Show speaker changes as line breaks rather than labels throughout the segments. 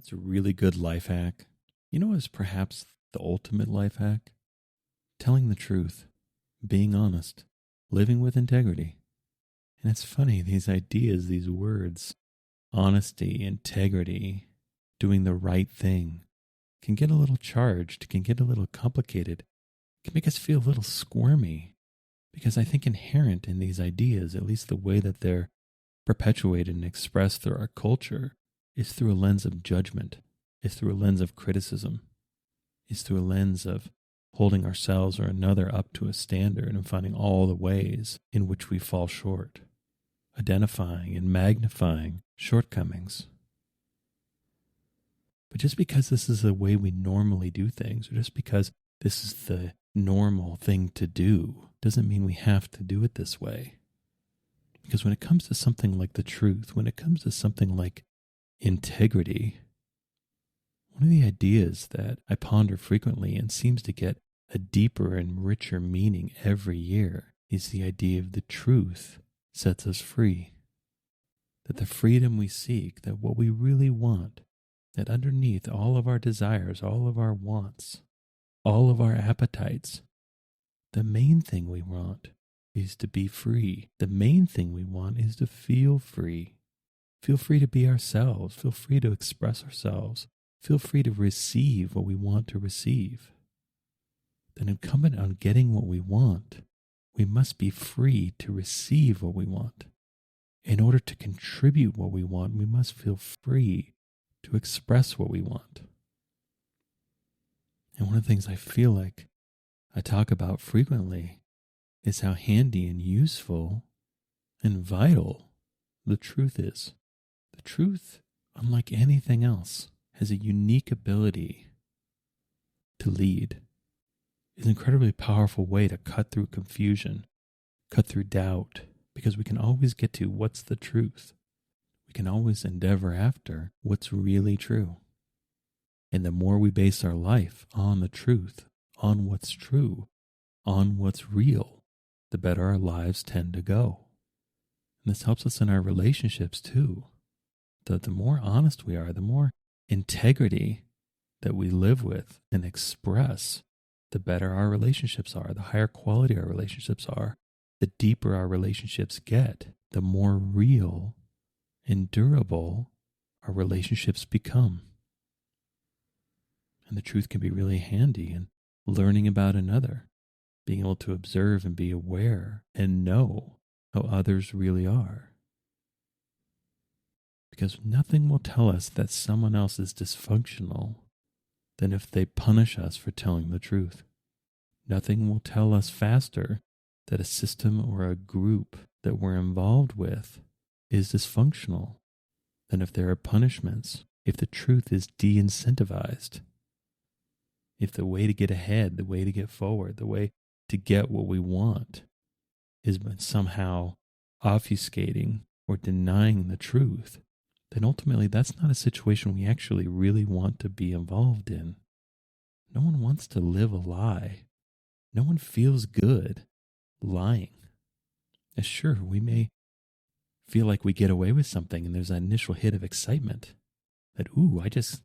It's a really good life hack. You know what is perhaps the ultimate life hack? Telling the truth, being honest, living with integrity. And it's funny, these ideas, these words, honesty, integrity, doing the right thing, can get a little charged, can get a little complicated, can make us feel a little squirmy. Because I think inherent in these ideas, at least the way that they're perpetuated and expressed through our culture, is through a lens of judgment, is through a lens of criticism, is through a lens of holding ourselves or another up to a standard and finding all the ways in which we fall short, identifying and magnifying shortcomings. But just because this is the way we normally do things, or just because this is the normal thing to do, doesn't mean we have to do it this way. Because when it comes to something like the truth, when it comes to something like integrity, one of the ideas that I ponder frequently and seems to get a deeper and richer meaning every year is the idea of the truth sets us free. That the freedom we seek, that what we really want, that underneath all of our desires, all of our wants, all of our appetites, the main thing we want is to be free. The main thing we want is to feel free. Feel free to be ourselves. Feel free to express ourselves. Feel free to receive what we want to receive. Then incumbent on getting what we want, we must be free to receive what we want. In order to contribute what we want, we must feel free to express what we want. And one of the things I feel like I talk about frequently is how handy and useful and vital the truth is. The truth, unlike anything else, has a unique ability to lead. It's an incredibly powerful way to cut through confusion, cut through doubt, because we can always get to what's the truth. We can always endeavor after what's really true. And the more we base our life on the truth, on what's true, on what's real, the better our lives tend to go. And this helps us in our relationships too. The more honest we are, the more integrity that we live with and express, the better our relationships are, the higher quality our relationships are, the deeper our relationships get, the more real and durable our relationships become. And the truth can be really handy in learning about another, being able to observe and be aware and know how others really are. Because nothing will tell us that someone else is dysfunctional than if they punish us for telling the truth. Nothing will tell us faster that a system or a group that we're involved with is dysfunctional than if there are punishments, if the truth is de-incentivized. If the way to get ahead, the way to get forward, the way to get what we want is by somehow obfuscating or denying the truth, then ultimately that's not a situation we actually really want to be involved in. No one wants to live a lie. No one feels good lying. And sure, we may feel like we get away with something and there's that initial hit of excitement that, ooh, I just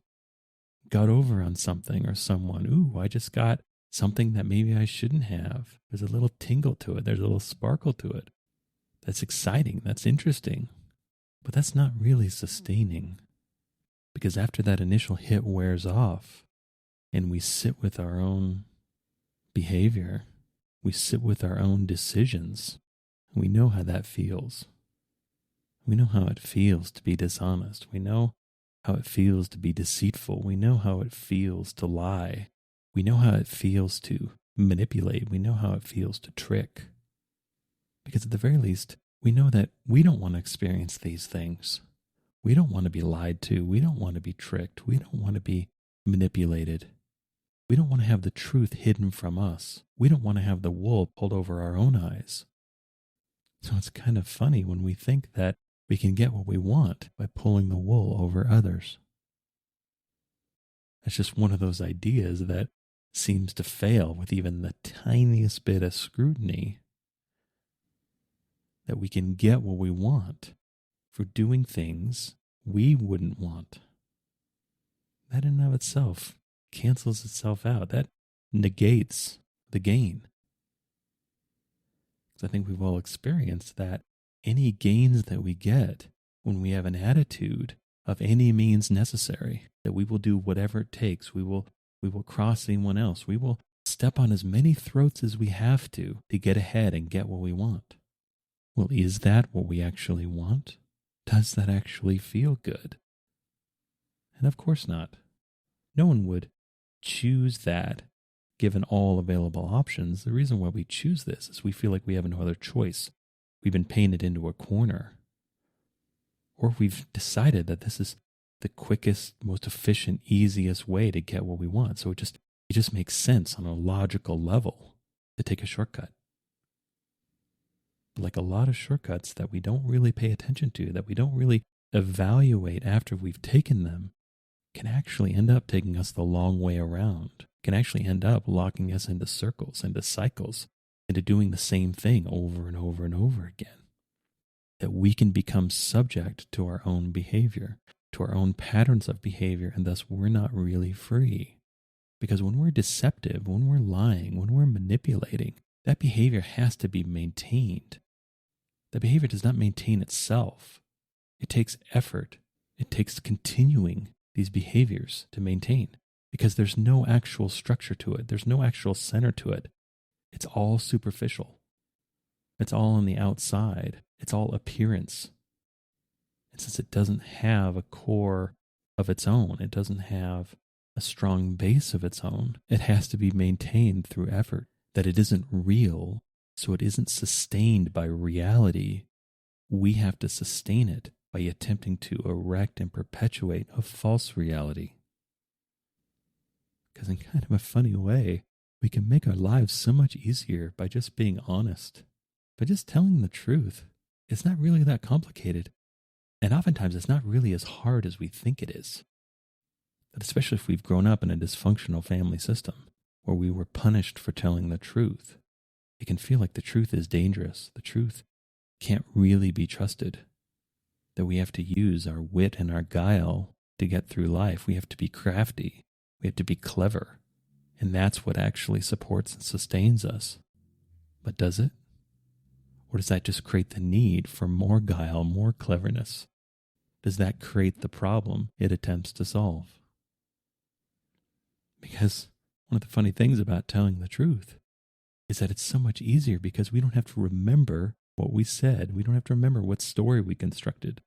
got over on something or someone. Ooh, I just got something that maybe I shouldn't have. There's a little tingle to it. There's a little sparkle to it. That's exciting. That's interesting. But that's not really sustaining. Because after that initial hit wears off and we sit with our own behavior, we sit with our own decisions, we know how that feels. We know how it feels to be dishonest. We know how it feels to be deceitful. We know how it feels to lie. We know how it feels to manipulate. We know how it feels to trick. Because at the very least, we know that we don't want to experience these things. We don't want to be lied to. We don't want to be tricked. We don't want to be manipulated. We don't want to have the truth hidden from us. We don't want to have the wool pulled over our own eyes. So it's kind of funny when we think that we can get what we want by pulling the wool over others. It's just one of those ideas that seems to fail with even the tiniest bit of scrutiny, that we can get what we want for doing things we wouldn't want. that in and of itself cancels itself out. That negates the gain. Because I think we've all experienced that any gains that we get when we have an attitude of any means necessary, that we will do whatever it takes, we will cross anyone else, we will step on as many throats as we have to get ahead and get what we want. Well, is that what we actually want? Does that actually feel good? And of course not. No one would choose that given all available options. The reason why we choose this is we feel like we have no other choice. We've been painted into a corner. Or we've decided that this is the quickest, most efficient, easiest way to get what we want. So it just makes sense on a logical level to take a shortcut. Like a lot of shortcuts that we don't really pay attention to, that we don't really evaluate after we've taken them, can actually end up taking us the long way around, can actually end up locking us into circles, into cycles, into doing the same thing over and over and over again. That we can become subject to our own behavior, to our own patterns of behavior, and thus we're not really free. Because when we're deceptive, when we're lying, when we're manipulating, that behavior has to be maintained. The behavior does not maintain itself. It takes effort. It takes continuing these behaviors to maintain, because there's no actual structure to it. There's no actual center to it. It's all superficial. It's all on the outside. It's all appearance. And since it doesn't have a core of its own, it doesn't have a strong base of its own, it has to be maintained through effort. That it isn't real, so it isn't sustained by reality. We have to sustain it by attempting to erect and perpetuate a false reality. Because in kind of a funny way, we can make our lives so much easier by just being honest, by just telling the truth. It's not really that complicated. And oftentimes it's not really as hard as we think it is. But especially if we've grown up in a dysfunctional family system where we were punished for telling the truth, it can feel like the truth is dangerous. The truth can't really be trusted. That we have to use our wit and our guile to get through life. We have to be crafty. We have to be clever. And that's what actually supports and sustains us. But does it? Or does that just create the need for more guile, more cleverness? Does that create the problem it attempts to solve? Because one of the funny things about telling the truth is that it's so much easier because we don't have to remember what we said. We don't have to remember what story we constructed.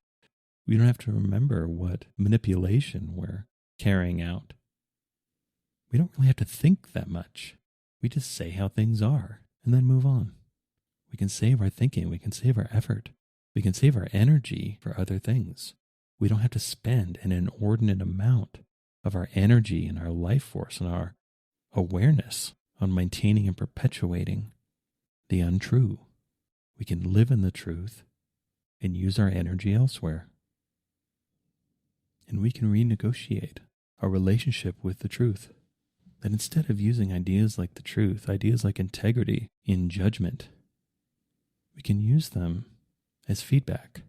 We don't have to remember what manipulation we're carrying out. We don't really have to think that much. We just say how things are and then move on. We can save our thinking. We can save our effort. We can save our energy for other things. We don't have to spend an inordinate amount of our energy and our life force and our awareness on maintaining and perpetuating the untrue. We can live in the truth and use our energy elsewhere. And we can renegotiate our relationship with the truth. That instead of using ideas like the truth, ideas like integrity in judgment, we can use them as feedback.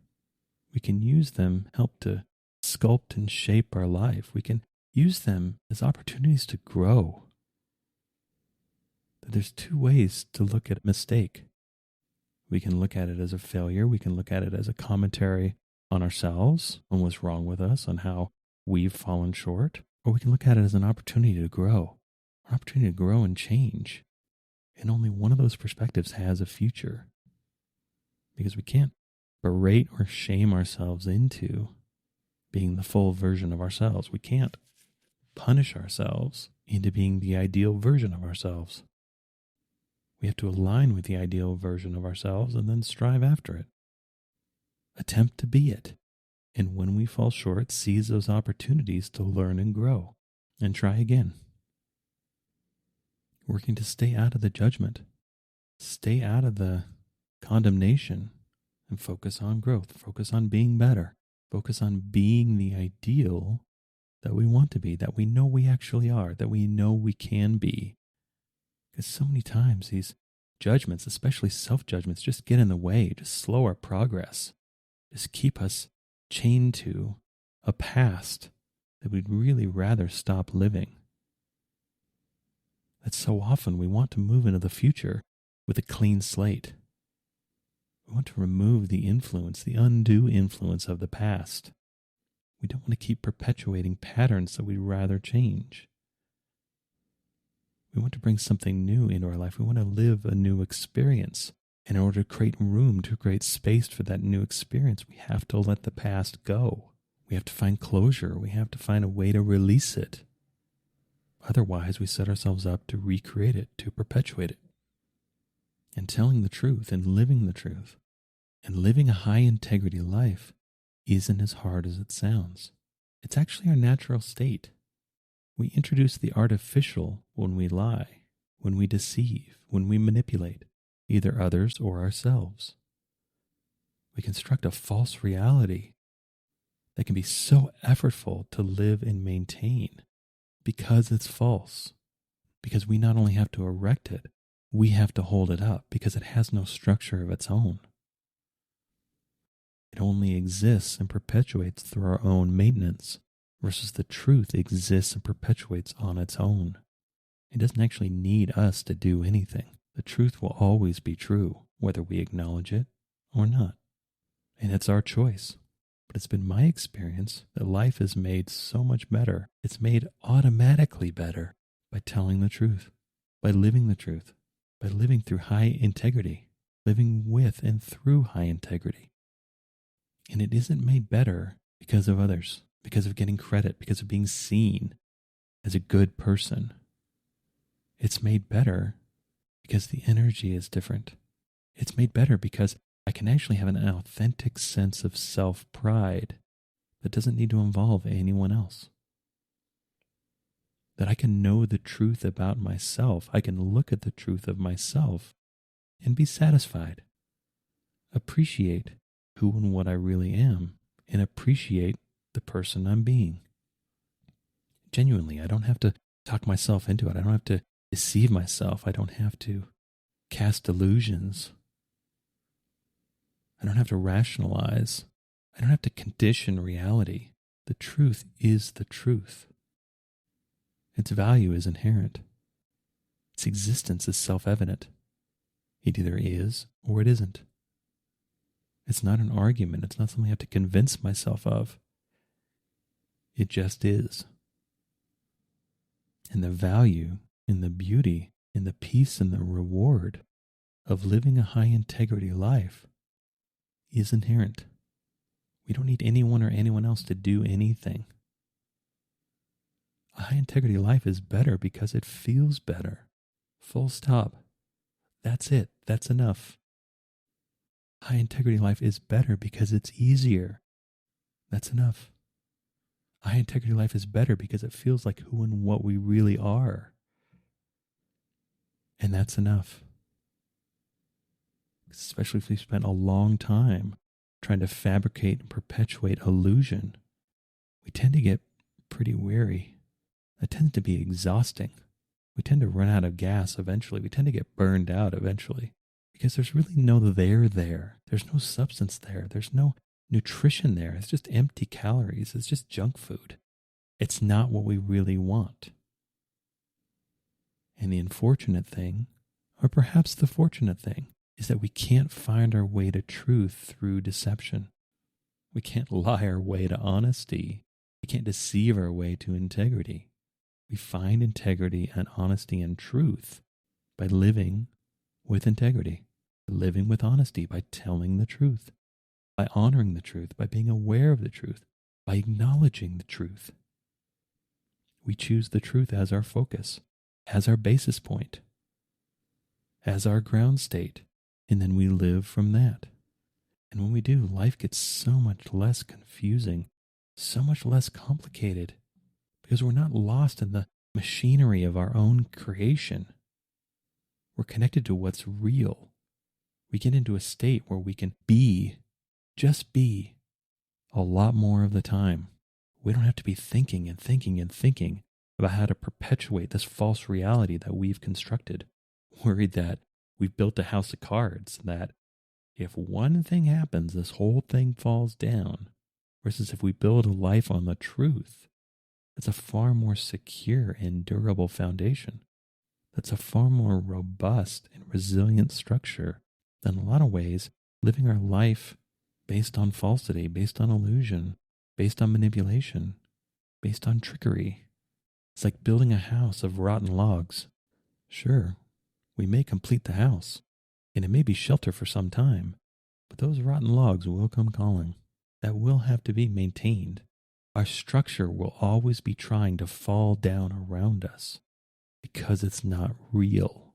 We can use them help to sculpt and shape our life. We can use them as opportunities to grow. There's two ways to look at a mistake. We can look at it as a failure. We can look at it as a commentary on ourselves, on what's wrong with us, on how we've fallen short. Or we can look at it as an opportunity to grow, an opportunity to grow and change. And only one of those perspectives has a future. Because we can't berate or shame ourselves into being the full version of ourselves. We can't punish ourselves into being the ideal version of ourselves. We have to align with the ideal version of ourselves and then strive after it. Attempt to be it. And when we fall short, seize those opportunities to learn and grow and try again. Working to stay out of the judgment, stay out of the condemnation, and focus on growth, focus on being better, focus on being the ideal that we want to be, that we know we actually are, that we know we can be. Because so many times these judgments, especially self-judgments, just get in the way, just slow our progress, just keep us chained to a past that we'd really rather stop living. That so often we want to move into the future with a clean slate. We want to remove the influence, the undue influence of the past. We don't want to keep perpetuating patterns that we'd rather change. We want to bring something new into our life. We want to live a new experience. And in order to create room, to create space for that new experience, we have to let the past go. We have to find closure. We have to find a way to release it. Otherwise, we set ourselves up to recreate it, to perpetuate it. And telling the truth and living the truth and living a high integrity life isn't as hard as it sounds. It's actually our natural state. We introduce the artificial when we lie, when we deceive, when we manipulate, either others or ourselves. We construct a false reality that can be so effortful to live and maintain because it's false. Because we not only have to erect it, we have to hold it up because it has no structure of its own. It only exists and perpetuates through our own maintenance, versus the truth exists and perpetuates on its own. It doesn't actually need us to do anything. The truth will always be true, whether we acknowledge it or not. And it's our choice. But it's been my experience that life is made so much better. It's made automatically better by telling the truth, by living the truth, by living through high integrity, living with and through high integrity. And it isn't made better because of others, because of getting credit, because of being seen as a good person. It's made better because the energy is different. It's made better because I can actually have an authentic sense of self-pride that doesn't need to involve anyone else. That I can know the truth about myself. I can look at the truth of myself and be satisfied. Appreciate who and what I really am, and appreciate the person I'm being. Genuinely, I don't have to talk myself into it. I don't have to deceive myself. I don't have to cast illusions. I don't have to rationalize. I don't have to condition reality. The truth is the truth. Its value is inherent. Its existence is self-evident. It either is or it isn't. It's not an argument. It's not something I have to convince myself of. It just is. And the value and the beauty and the peace and the reward of living a high integrity life is inherent. We don't need anyone or anyone else to do anything. A high integrity life is better because it feels better. Full stop. That's it. That's enough. High integrity life is better because it's easier. That's enough. A high integrity life is better because it feels like who and what we really are. And that's enough. Especially if we spent a long time trying to fabricate and perpetuate illusion, we tend to get pretty weary. It tends to be exhausting. We tend to run out of gas eventually. We tend to get burned out eventually because there's really no there there. There's no substance there. There's no nutrition there. It's just empty calories. It's just junk food. It's not what we really want. And the unfortunate thing, or perhaps the fortunate thing, is that we can't find our way to truth through deception. We can't lie our way to honesty. We can't deceive our way to integrity. We find integrity and honesty and truth by living with integrity, by living with honesty, by telling the truth, by honoring the truth, by being aware of the truth, by acknowledging the truth. We choose the truth as our focus, as our basis point, as our ground state, and then we live from that. And when we do, life gets so much less confusing, so much less complicated, because we're not lost in the machinery of our own creation. We're connected to what's real. We get into a state where we can be, just be, a lot more of the time. We don't have to be thinking and thinking and thinking about how to perpetuate this false reality that we've constructed, worried that we've built a house of cards, that if one thing happens, this whole thing falls down, versus if we build a life on the truth, That's a far more secure and durable foundation. That's a far more robust and resilient structure than, in a lot of ways, living our life based on falsity, based on illusion, based on manipulation, based on trickery. It's like building a house of rotten logs. Sure, we may complete the house, and it may be shelter for some time, but those rotten logs will come calling. That will have to be maintained. Our structure will always be trying to fall down around us because it's not real.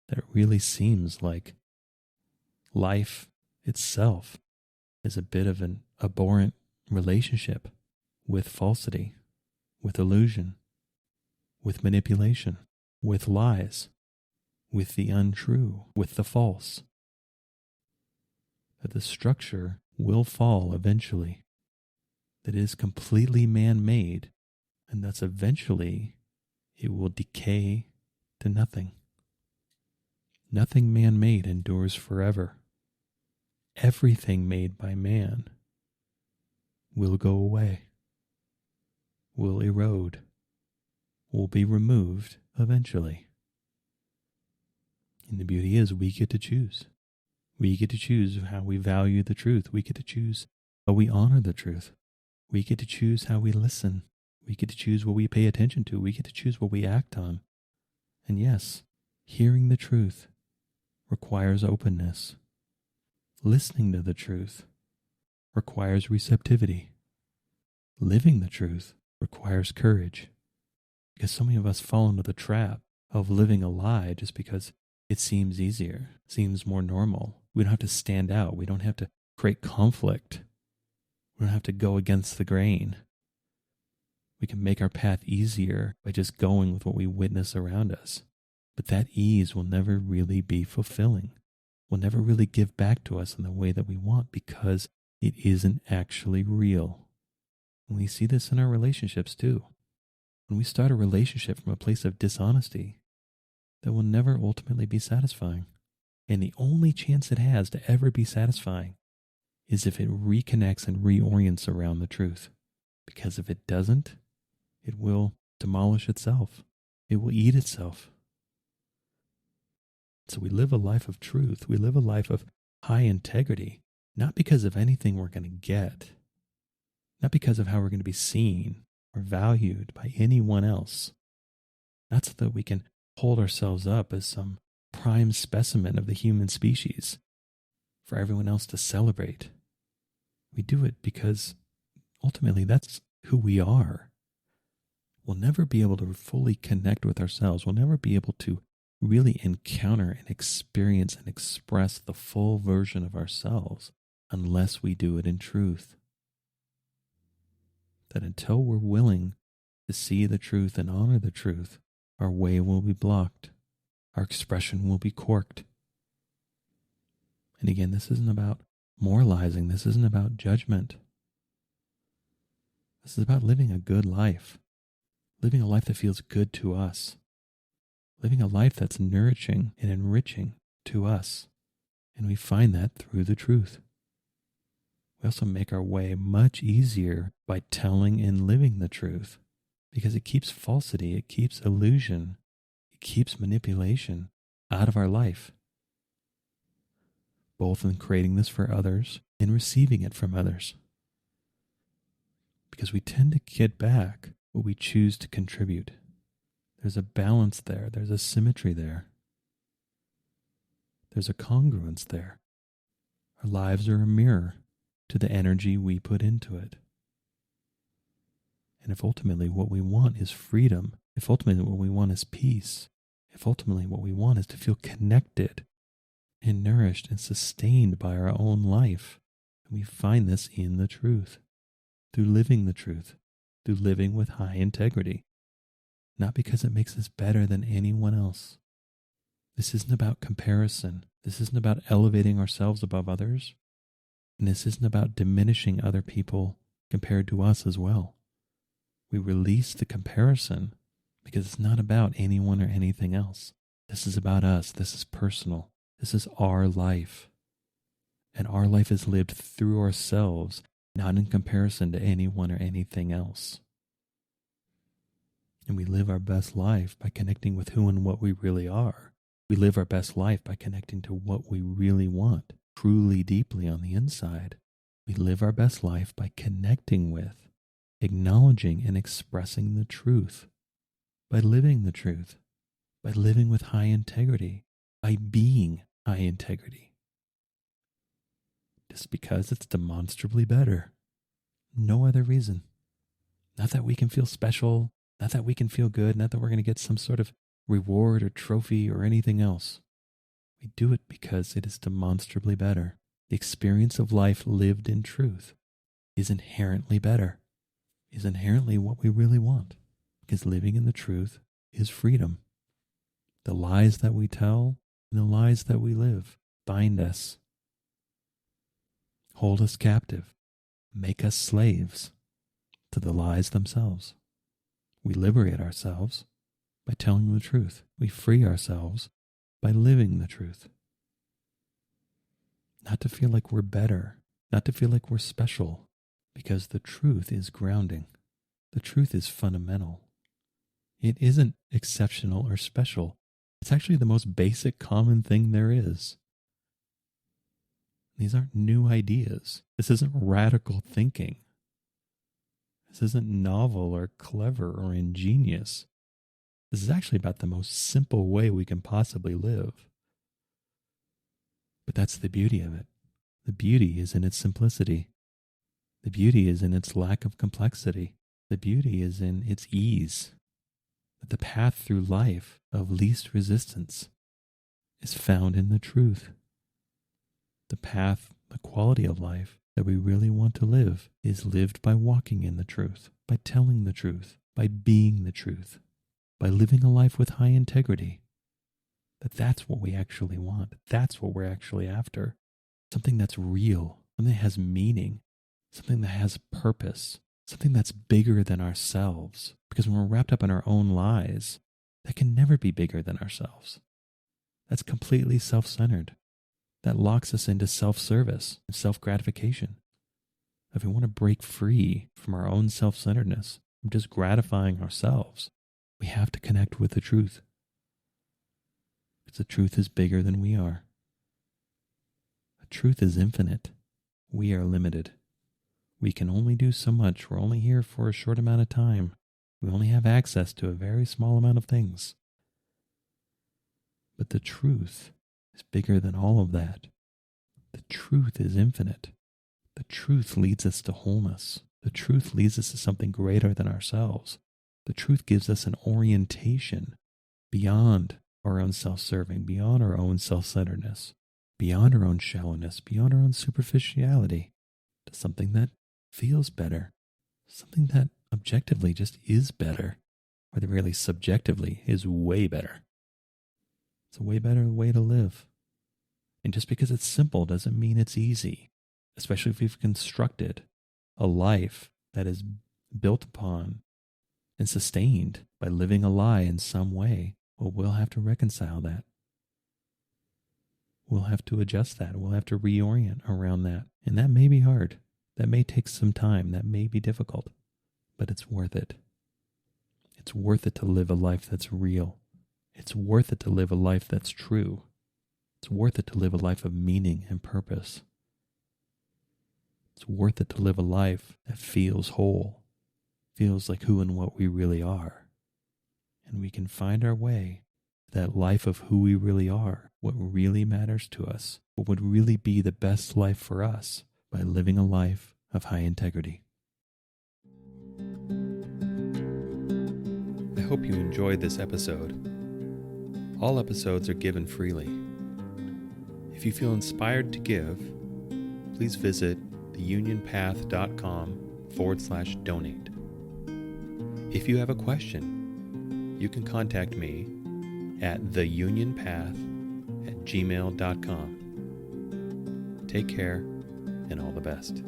That it really seems like life itself is a bit of an abhorrent relationship with falsity, with illusion, with manipulation, with lies, with the untrue, with the false. That the structure will fall eventually. That it is completely man-made, and thus eventually it will decay to nothing. Nothing man-made endures forever. Everything made by man will go away, will erode, will be removed eventually. And the beauty is we get to choose. We get to choose how we value the truth. We get to choose how we honor the truth. We get to choose how we listen. We get to choose what we pay attention to. We get to choose what we act on. And yes, hearing the truth requires openness. Listening to the truth requires receptivity. Living the truth requires courage. Because so many of us fall into the trap of living a lie just because it seems easier, seems more normal. We don't have to stand out. We don't have to create conflict. We don't have to go against the grain. We can make our path easier by just going with what we witness around us. But that ease will never really be fulfilling, will never really give back to us in the way that we want because it isn't actually real. And we see this in our relationships too. When we start a relationship from a place of dishonesty, that will never ultimately be satisfying. And the only chance it has to ever be satisfying is if it reconnects and reorients around the truth. Because if it doesn't, it will demolish itself. It will eat itself. So we live a life of truth. We live a life of high integrity, not because of anything we're going to get, not because of how we're going to be seen or valued by anyone else. Not so that we can hold ourselves up as some prime specimen of the human species for everyone else to celebrate. We do it because ultimately that's who we are. We'll never be able to fully connect with ourselves. We'll never be able to really encounter and experience and express the full version of ourselves unless we do it in truth. That until we're willing to see the truth and honor the truth, our way will be blocked. Our expression will be corked. And again, this isn't about moralizing. This isn't about judgment. This is about living a good life. Living a life that feels good to us. Living a life that's nourishing and enriching to us. And we find that through the truth. We also make our way much easier by telling and living the truth. Because it keeps falsity, it keeps illusion, it keeps manipulation out of our life. Both in creating this for others and receiving it from others. Because we tend to get back what we choose to contribute. There's a balance there. There's a symmetry there. There's a congruence there. Our lives are a mirror to the energy we put into it. And if ultimately what we want is freedom, if ultimately what we want is peace, if ultimately what we want is to feel connected and nourished and sustained by our own life, and we find this in the truth, through living the truth, through living with high integrity, not because it makes us better than anyone else. This isn't about comparison. This isn't about elevating ourselves above others. And this isn't about diminishing other people compared to us as well. We release the comparison because it's not about anyone or anything else. This is about us. This is personal. This is our life. And our life is lived through ourselves, not in comparison to anyone or anything else. And we live our best life by connecting with who and what we really are. We live our best life by connecting to what we really want, truly deeply on the inside. We live our best life by connecting with, acknowledging, and expressing the truth, by living the truth, by living with high integrity, by being high integrity. Just because it's demonstrably better. No other reason. Not that we can feel special, not that we can feel good, not that we're going to get some sort of reward or trophy or anything else. We do it because it is demonstrably better. The experience of life lived in truth is inherently better, is inherently what we really want, because living in the truth is freedom. The lies that we tell and the lies that we live bind us, hold us captive, make us slaves to the lies themselves. We liberate ourselves by telling the truth. We free ourselves by living the truth. Not to feel like we're better, not to feel like we're special, because the truth is grounding. The truth is fundamental. It isn't exceptional or special. It's actually the most basic common thing there is. These aren't new ideas. This isn't radical thinking. This isn't novel or clever or ingenious. This is actually about the most simple way we can possibly live. But that's the beauty of it. The beauty is in its simplicity. The beauty is in its lack of complexity. The beauty is in its ease. That the path through life of least resistance is found in the truth. The path, the quality of life that we really want to live is lived by walking in the truth, by telling the truth, by being the truth, by living a life with high integrity. That's what we actually want. That's what we're actually after. Something that's real, something that has meaning, something that has purpose, something that's bigger than ourselves. Because when we're wrapped up in our own lies, that can never be bigger than ourselves. That's completely self-centered. That locks us into self-service and self-gratification. If we want to break free from our own self-centeredness, from just gratifying ourselves, we have to connect with the truth. Because the truth is bigger than we are. The truth is infinite. We are limited. We can only do so much. We're only here for a short amount of time. We only have access to a very small amount of things. But the truth is bigger than all of that. The truth is infinite. The truth leads us to wholeness. The truth leads us to something greater than ourselves. The truth gives us an orientation beyond our own self-serving, beyond our own self-centeredness, beyond our own shallowness, beyond our own superficiality, to something that feels better, something that objectively just is better, or the very least subjectively is way better. It's a way better way to live. And just because it's simple doesn't mean it's easy, especially if we've constructed a life that is built upon and sustained by living a lie in some way. Well, we'll have to reconcile that. We'll have to adjust that. We'll have to reorient around that. And that may be hard. That may take some time. That may be difficult. But it's worth it. It's worth it to live a life that's real. It's worth it to live a life that's true. It's worth it to live a life of meaning and purpose. It's worth it to live a life that feels whole, feels like who and what we really are. And we can find our way to that life of who we really are, what really matters to us, what would really be the best life for us by living a life of high integrity. I hope you enjoyed this episode. All episodes are given freely. If you feel inspired to give, please visit theunionpath.com/donate. If you have a question, you can contact me at theunionpath@gmail.com. Take care and all the best.